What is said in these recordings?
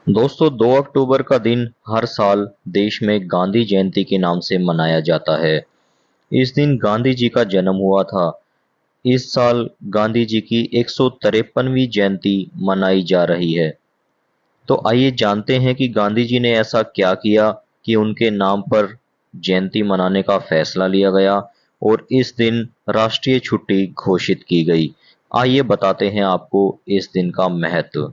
दोस्तों 2 अक्टूबर का दिन हर साल देश में गांधी जयंती के नाम से मनाया जाता है। इस दिन गांधी जी का जन्म हुआ था। इस साल गांधी जी की 153वीं जयंती मनाई जा रही है। तो आइए जानते हैं कि गांधी जी ने ऐसा क्या किया कि उनके नाम पर जयंती मनाने का फैसला लिया गया और इस दिन राष्ट्रीय छुट्टी घोषित की गई। आइए बताते हैं आपको इस दिन का महत्व।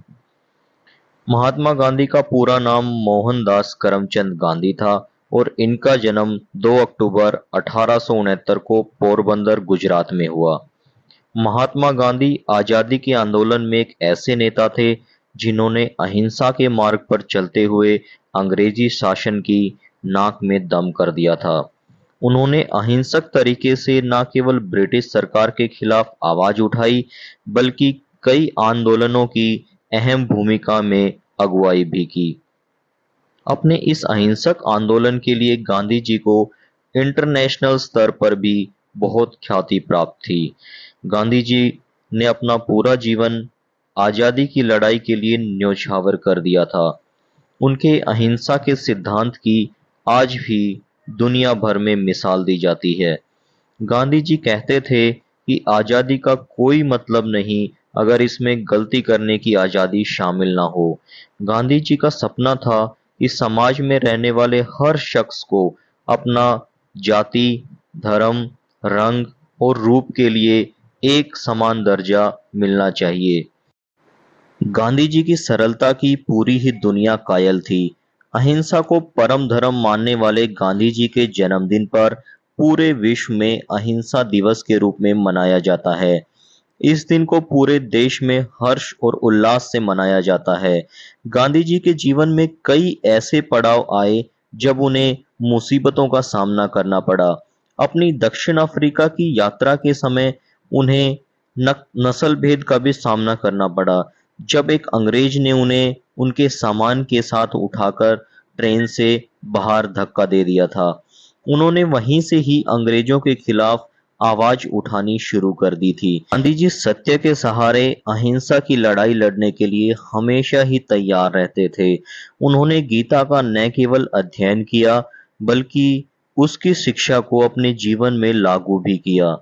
महात्मा गांधी का पूरा नाम मोहनदास करमचंद गांधी था और इनका जन्म 2 अक्टूबर 1869 को पोरबंदर, गुजरात में हुआ। महात्मा गांधी आजादी के आंदोलन में एक ऐसे नेता थे जिन्होंने अहिंसा के मार्ग पर चलते हुए अंग्रेजी शासन की नाक में दम कर दिया था। उन्होंने अहिंसक तरीके से न केवल ब्रिटिश सरकार के खिलाफ आवाज उठाई, बल्कि कई आंदोलनों की अहम भूमिका में अगुवाई भी की। अपने इस अहिंसक आंदोलन के लिए गांधी जी को इंटरनेशनल स्तर पर भी बहुत ख्याति प्राप्त थी। गांधी जी ने अपना पूरा जीवन आजादी की लड़ाई के लिए न्योछावर कर दिया था। उनके अहिंसा के सिद्धांत की आज भी दुनिया भर में मिसाल दी जाती है। गांधी जी कहते थे कि आजादी का कोई मतलब नहीं अगर इसमें गलती करने की आजादी शामिल ना हो। गांधी जी का सपना था कि समाज में रहने वाले हर शख्स को अपना जाति, धर्म, रंग और रूप के लिए एक समान दर्जा मिलना चाहिए। गांधी जी की सरलता की पूरी ही दुनिया कायल थी। अहिंसा को परम धर्म मानने वाले गांधी जी के जन्मदिन पर पूरे विश्व में अहिंसा दिवस के रूप में मनाया जाता है। इस दिन को पूरे देश में हर्ष और उल्लास से मनाया जाता है। गांधी जी के जीवन में कई ऐसे पड़ाव आए जब उन्हें मुसीबतों का सामना करना पड़ा। अपनी दक्षिण अफ्रीका की यात्रा के समय उन्हें नस्ल भेद का भी सामना करना पड़ा, जब एक अंग्रेज ने उन्हें उनके सामान के साथ उठाकर ट्रेन से बाहर धक्का दे दिया था। उन्होंने वहीं से ही अंग्रेजों के खिलाफ आवाज उठानी शुरू कर दी थी। गांधी जी सत्य के सहारे अहिंसा की लड़ाई लड़ने के लिए हमेशा ही तैयार रहते थे। उन्होंने गीता का न केवल अध्ययन किया, बल्कि उसकी शिक्षा को अपने जीवन में लागू भी किया।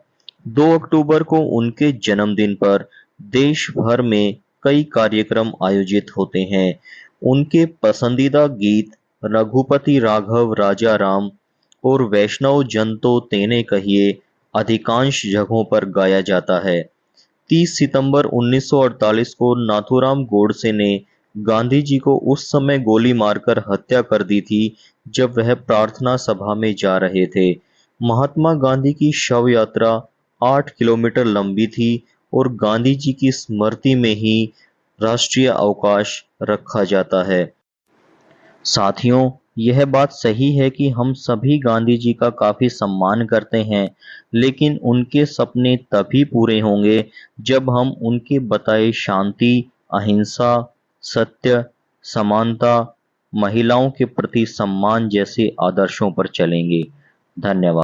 2 अक्टूबर को उनके जन्मदिन पर देश भर में कई कार्यक्रम आयोजित होते हैं। उनके पसंदीदा गीत रघुपति राघव राजा राम और वैष्णव जन तो तेने कहिए अधिकांश जगहों पर गाया जाता है। 30 सितंबर 1948 को नाथूराम गोडसे ने गांधी जी को उस समय गोली मारकर हत्या कर दी थी जब वह प्रार्थना सभा में जा रहे थे। महात्मा गांधी की शव यात्रा 8 किलोमीटर लंबी थी और गांधी जी की स्मृति में ही राष्ट्रीय अवकाश रखा जाता है। साथियों, यह बात सही है कि हम सभी गांधी जी का काफी सम्मान करते हैं, लेकिन उनके सपने तभी पूरे होंगे जब हम उनके बताए शांति, अहिंसा, सत्य, समानता, महिलाओं के प्रति सम्मान जैसे आदर्शों पर चलेंगे। धन्यवाद।